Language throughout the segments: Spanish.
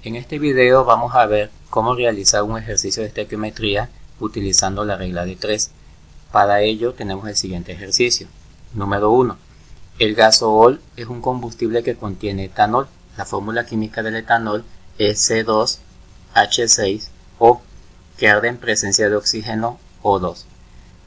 En este video vamos a ver cómo realizar un ejercicio de estequiometría utilizando la regla de 3. Para ello tenemos el siguiente ejercicio. Número 1. El gasool es un combustible que contiene etanol. La fórmula química del etanol es C2H6O, que arde en presencia de oxígeno O2,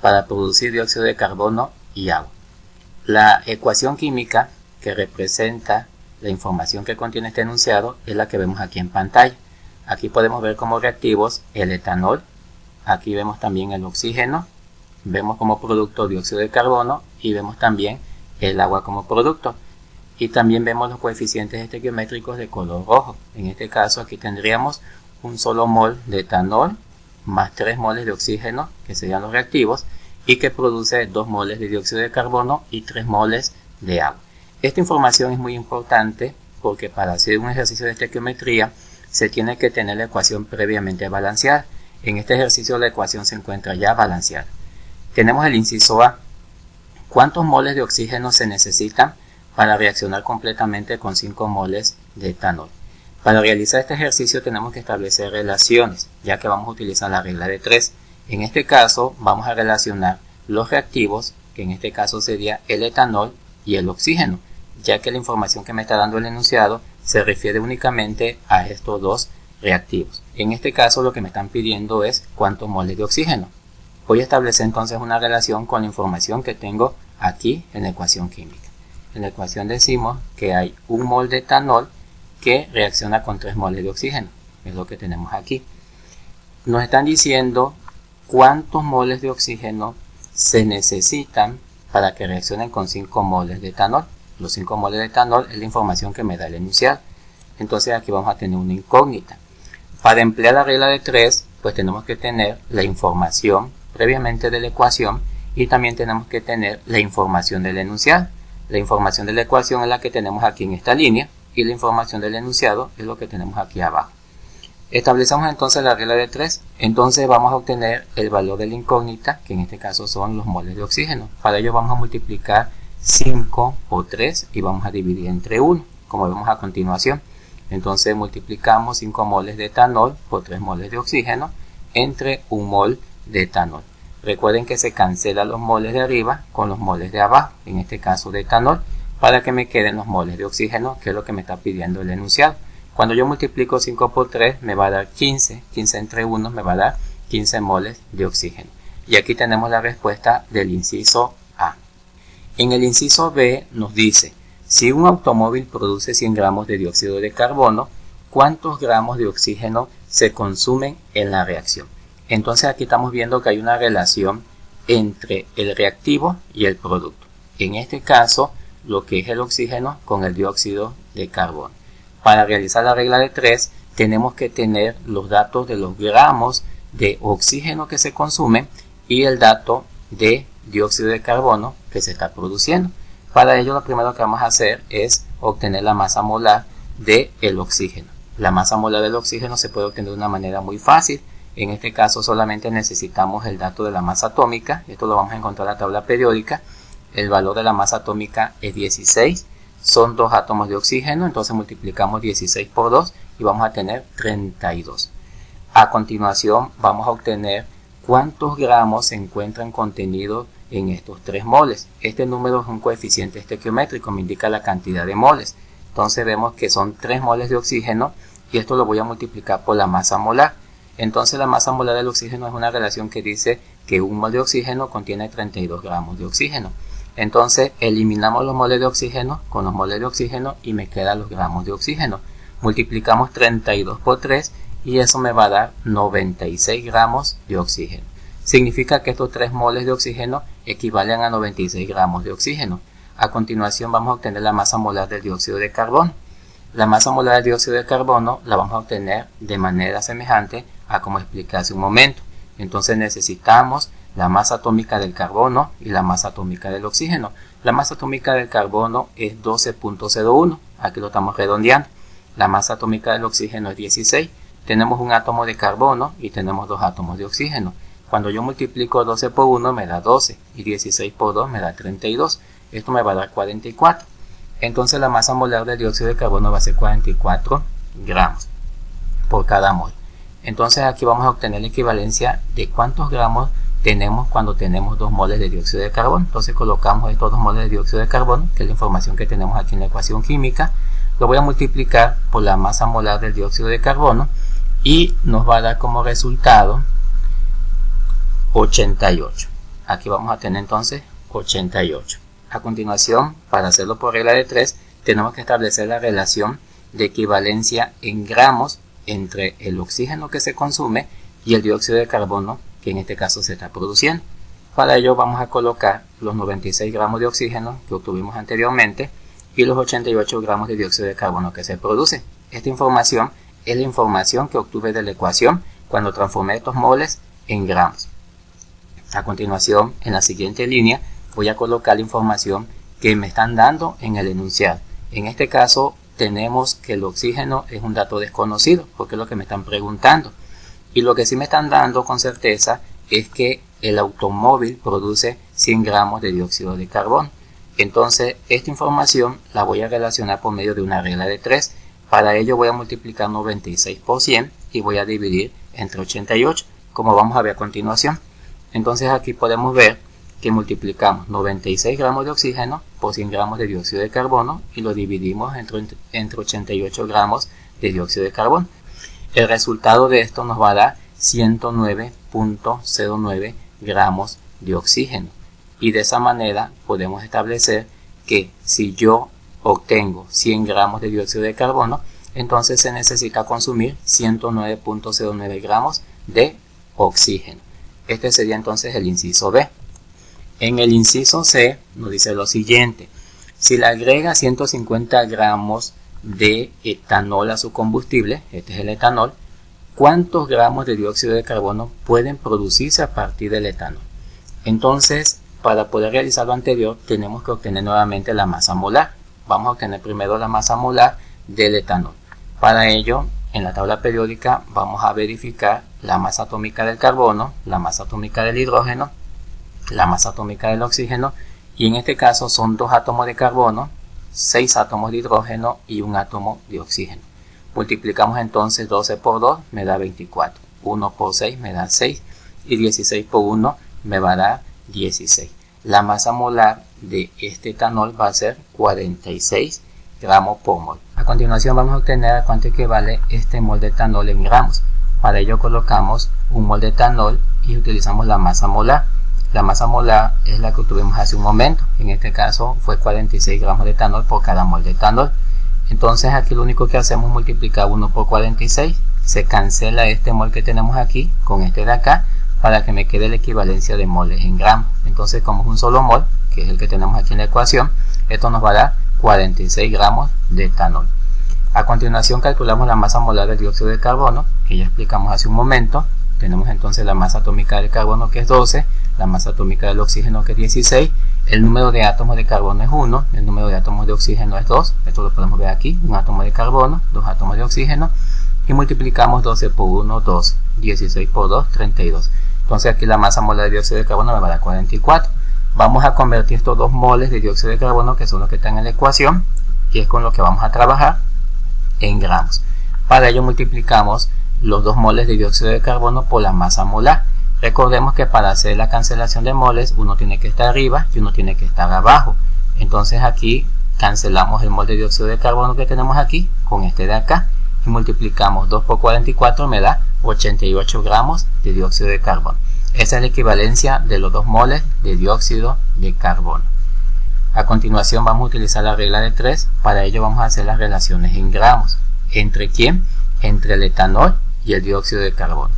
para producir dióxido de carbono y agua. La ecuación química que representa la información que contiene este enunciado es la que vemos aquí en pantalla. Aquí podemos ver como reactivos el etanol, aquí vemos también el oxígeno, vemos como producto dióxido de carbono y vemos también el agua como producto. Y también vemos los coeficientes estequiométricos de color rojo. En este caso aquí tendríamos un solo mol de etanol más 3 moles de oxígeno, que serían los reactivos, y que produce 2 moles de dióxido de carbono y 3 moles de agua. Esta información es muy importante porque para hacer un ejercicio de estequiometría se tiene que tener la ecuación previamente balanceada. En este ejercicio la ecuación se encuentra ya balanceada. Tenemos el inciso A. ¿Cuántos moles de oxígeno se necesitan para reaccionar completamente con 5 moles de etanol? Para realizar este ejercicio tenemos que establecer relaciones, ya que vamos a utilizar la regla de 3. En este caso vamos a relacionar los reactivos, que en este caso sería el etanol y el oxígeno, ya que la información que me está dando el enunciado se refiere únicamente a estos dos reactivos. En este caso lo que me están pidiendo es cuántos moles de oxígeno. Voy a establecer entonces una relación con la información que tengo aquí en la ecuación química. En la ecuación decimos que hay un mol de etanol que reacciona con 3 moles de oxígeno, es lo que tenemos aquí. Nos están diciendo cuántos moles de oxígeno se necesitan para que reaccionen con 5 moles de etanol. Los 5 moles de etanol es la información que me da el enunciado. Entonces aquí vamos a tener una incógnita. Para emplear la regla de 3, pues tenemos que tener la información previamente de la ecuación y también tenemos que tener la información del enunciado. La información de la ecuación es la que tenemos aquí en esta línea y la información del enunciado es lo que tenemos aquí abajo. Establecemos entonces la regla de 3, entonces vamos a obtener el valor de la incógnita, que en este caso son los moles de oxígeno. Para ello vamos a multiplicar 5 por 3 y vamos a dividir entre 1, como vemos a continuación. Entonces multiplicamos 5 moles de etanol por 3 moles de oxígeno entre 1 mol de etanol. Recuerden que se cancelan los moles de arriba con los moles de abajo, en este caso de etanol, para que me queden los moles de oxígeno, que es lo que me está pidiendo el enunciado. Cuando yo multiplico 5 por 3 me va a dar 15, 15 entre 1 me va a dar 15 moles de oxígeno. Y aquí tenemos la respuesta del inciso A. En el inciso B nos dice, si un automóvil produce 100 gramos de dióxido de carbono, ¿cuántos gramos de oxígeno se consumen en la reacción? Entonces aquí estamos viendo que hay una relación entre el reactivo y el producto. En este caso, lo que es el oxígeno con el dióxido de carbono. Para realizar la regla de 3 tenemos que tener los datos de los gramos de oxígeno que se consumen y el dato de dióxido de carbono que se está produciendo. Para ello lo primero que vamos a hacer es obtener la masa molar del oxígeno. La masa molar del oxígeno se puede obtener de una manera muy fácil. En este caso solamente necesitamos el dato de la masa atómica. Esto lo vamos a encontrar en la tabla periódica. El valor de la masa atómica es 16. Son 2 átomos de oxígeno, entonces multiplicamos 16 por 2 y vamos a tener 32. A continuación vamos a obtener cuántos gramos se encuentran contenidos en estos 3 moles. Este número es un coeficiente estequiométrico, me indica la cantidad de moles. Entonces vemos que son 3 moles de oxígeno y esto lo voy a multiplicar por la masa molar. Entonces la masa molar del oxígeno es una relación que dice que un mol de oxígeno contiene 32 gramos de oxígeno. Entonces eliminamos los moles de oxígeno con los moles de oxígeno y me quedan los gramos de oxígeno. Multiplicamos 32 por 3 y eso me va a dar 96 gramos de oxígeno. Significa que estos 3 moles de oxígeno equivalen a 96 gramos de oxígeno. A continuación vamos a obtener la masa molar del dióxido de carbono. La masa molar del dióxido de carbono la vamos a obtener de manera semejante a como expliqué hace un momento. Entonces necesitamos la masa atómica del carbono y la masa atómica del oxígeno. La masa atómica del carbono es 12.01, aquí lo estamos redondeando. La masa atómica del oxígeno es 16. Tenemos un átomo de carbono y tenemos 2 átomos de oxígeno. Cuando yo multiplico 12 por 1 me da 12 y 16 por 2 me da 32. Esto me va a dar 44. Entonces la masa molar del dióxido de carbono va a ser 44 gramos. por cada mol. Entonces aquí vamos a obtener la equivalencia de cuántos gramos tenemos cuando tenemos 2 moles de dióxido de carbono. Entonces colocamos estos 2 moles de dióxido de carbono, que es la información que tenemos aquí en la ecuación química, lo voy a multiplicar por la masa molar del dióxido de carbono y nos va a dar como resultado 88. Aquí vamos a tener entonces 88. A continuación, para hacerlo por regla de 3, tenemos que establecer la relación de equivalencia en gramos entre el oxígeno que se consume y el dióxido de carbono que en este caso se está produciendo. Para ello vamos a colocar los 96 gramos de oxígeno que obtuvimos anteriormente y los 88 gramos de dióxido de carbono que se produce. Esta información es la información que obtuve de la ecuación cuando transformé estos moles en gramos. A continuación, en la siguiente línea, voy a colocar la información que me están dando en el enunciado. En este caso, tenemos que el oxígeno es un dato desconocido, porque es lo que me están preguntando. Y lo que sí me están dando con certeza es que el automóvil produce 100 gramos de dióxido de carbono. Entonces, esta información la voy a relacionar por medio de una regla de 3. Para ello voy a multiplicar 96 por 100 y voy a dividir entre 88, como vamos a ver a continuación. Entonces aquí podemos ver que multiplicamos 96 gramos de oxígeno por 100 gramos de dióxido de carbono y lo dividimos entre 88 gramos de dióxido de carbono. El resultado de esto nos va a dar 109.09 gramos de oxígeno. Y de esa manera podemos establecer que si yo obtengo 100 gramos de dióxido de carbono, entonces se necesita consumir 109.09 gramos de oxígeno. Este sería entonces el inciso B. En el inciso C nos dice lo siguiente: si le agrega 150 gramos de etanol a su combustible, este es el etanol, ¿cuántos gramos de dióxido de carbono pueden producirse a partir del etanol? Entonces, para poder realizar lo anterior, tenemos que obtener nuevamente la masa molar. Vamos a obtener primero la masa molar del etanol. Para ello, en la tabla periódica vamos a verificar la masa atómica del carbono, la masa atómica del hidrógeno, la masa atómica del oxígeno, y en este caso son 2 átomos de carbono, 6 átomos de hidrógeno y 1 átomo de oxígeno. Multiplicamos entonces 12 por 2 me da 24, 1 por 6 me da 6 y 16 por 1 me va a dar 16. La masa molar de este etanol va a ser 46 gramos por mol. A continuación vamos a obtener a cuánto equivale este mol de etanol en gramos. Para ello colocamos un mol de etanol y utilizamos la masa molar. La masa molar es la que obtuvimos hace un momento. En este caso fue 46 gramos de etanol por cada mol de etanol. Entonces aquí lo único que hacemos es multiplicar 1 por 46. Se cancela este mol que tenemos aquí con este de acá para que me quede la equivalencia de moles en gramos. Entonces, como es un solo mol, que es el que tenemos aquí en la ecuación, esto nos va a dar 46 gramos de etanol. A continuación calculamos la masa molar del dióxido de carbono, que ya explicamos hace un momento. Tenemos entonces la masa atómica del carbono, que es 12, la masa atómica del oxígeno, que es 16, el número de átomos de carbono es 1, el número de átomos de oxígeno es 2, esto lo podemos ver aquí, un átomo de carbono, 2 átomos de oxígeno, y multiplicamos 12 por 1, 2, 16 por 2, 32. Entonces aquí la masa molar de dióxido de carbono me va a dar 44. Vamos a convertir estos 2 moles de dióxido de carbono, que son los que están en la ecuación, y es con lo que vamos a trabajar, en gramos. Para ello multiplicamos los 2 moles de dióxido de carbono por la masa molar. Recordemos que para hacer la cancelación de moles uno tiene que estar arriba y uno tiene que estar abajo. Entonces aquí cancelamos el mol de dióxido de carbono que tenemos aquí con este de acá y multiplicamos 2 por 44 me da 88 gramos de dióxido de carbono. Esa es la equivalencia de los 2 moles de dióxido de carbono. A continuación vamos a utilizar la regla de 3. Para ello vamos a hacer las relaciones en gramos. ¿Entre quién? Entre el etanol y el dióxido de carbono.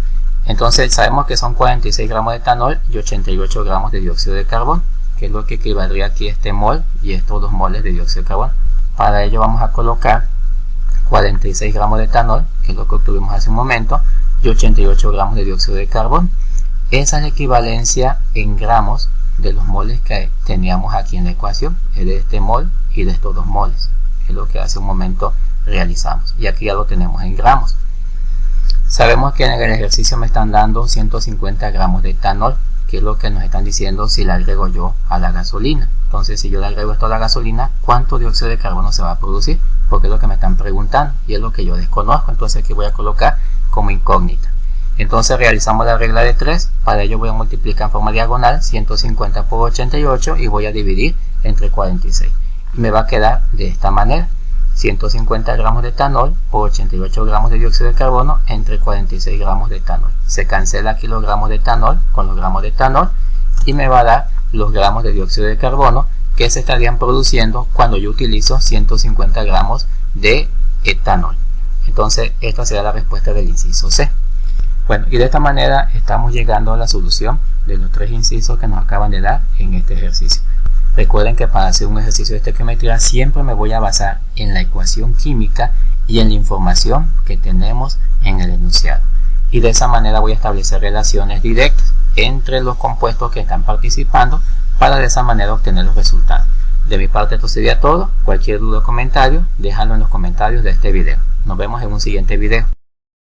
Entonces sabemos que son 46 gramos de etanol y 88 gramos de dióxido de carbono, que es lo que equivaldría aquí este mol y estos 2 moles de dióxido de carbono. Para ello vamos a colocar 46 gramos de etanol, que es lo que obtuvimos hace un momento, y 88 gramos de dióxido de carbono. Esa es la equivalencia en gramos de los moles que teníamos aquí en la ecuación, es de este mol y de estos 2 moles, es lo que hace un momento realizamos, y aquí ya lo tenemos en gramos. Sabemos que en el ejercicio me están dando 150 gramos de etanol, que es lo que nos están diciendo si le agrego yo a la gasolina. Entonces, si yo le agrego esto a la gasolina, ¿cuánto dióxido de carbono se va a producir? porque es lo que me están preguntando y es lo que yo desconozco, entonces aquí voy a colocar como incógnita. Entonces realizamos la regla de 3, para ello voy a multiplicar en forma diagonal 150 por 88 y voy a dividir entre 46. Y me va a quedar de esta manera, 150 gramos de etanol por 88 gramos de dióxido de carbono entre 46 gramos de etanol. Se cancela aquí los gramos de etanol con los gramos de etanol y me va a dar los gramos de dióxido de carbono que se estarían produciendo cuando yo utilizo 150 gramos de etanol. Entonces esta será la respuesta del inciso C. Bueno, y de esta manera estamos llegando a la solución de los 3 incisos que nos acaban de dar en este ejercicio. Recuerden que para hacer un ejercicio de estequiometría siempre me voy a basar en la ecuación química y en la información que tenemos en el enunciado. Y de esa manera voy a establecer relaciones directas entre los compuestos que están participando para de esa manera obtener los resultados. De mi parte esto sería todo. Cualquier duda o comentario, déjalo en los comentarios de este video. Nos vemos en un siguiente video.